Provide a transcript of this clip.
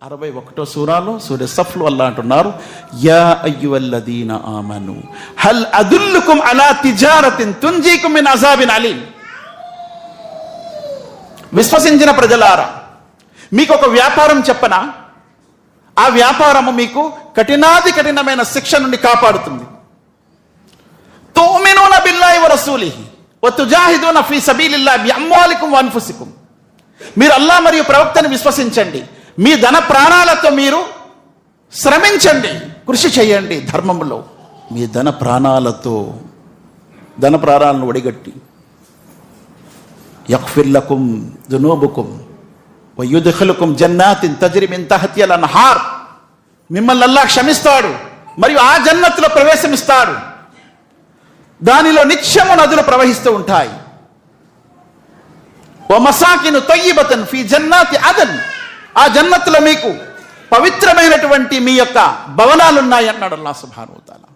61వ సూరాలో సూర సఫ్లో అల్లాహ్ అంటున్నారు, యా అయ్యుహల్లదీన ఆమను హల్ అదుల్లుకుం అలా తిజారతిన్ తుంజీకుం మిన్ అజాబిన్ అలీం. విశ్వసించిన ప్రజలారా, మీకు ఒక వ్యాపారం చెప్పనా? ఆ వ్యాపారము మీకు కఠినమైన శిక్ష నుండి కాపాడుతుంది. తుమినూన బిల్లాహి వ రసూలిహి వ తుజాహిదూన ఫీ సబీలిల్లాహి బి అమ్వాలికుం వ అన్ఫుసికుం. మీరు అల్లాహ్ మరియు ప్రవక్తను విశ్వసించండి, మీ ధన ప్రాణాలతో మీరు శ్రమించండి, కృషి చేయండి ధర్మములో. మీ ధన ప్రాణాలను ఒడిగట్టి యగ్ఫిర్ లకుం దునూబుకుం వ యుద్ఖిలుకుం జన్నాతిన్ తజ్రి మిన్ తహతిహల్ అన్హార్. మిమ్మల్ని అల్లాహ్ క్షమిస్తాడు మరియు ఆ జన్నత్తులో ప్రవేశమిస్తాడు, దానిలో నిత్యము నదులు ప్రవహిస్తూ ఉంటాయి. వ మసాకిను తయ్యిబతన్ ఫీ జన్నాతి అదన్. ఆ జన్నత్తులో మీకు పవిత్రమైనటువంటి మీ యొక్క భవనాలు ఉన్నాయి అన్నాడు అల్లాహ్ సుబ్హానహు వ తఆలా.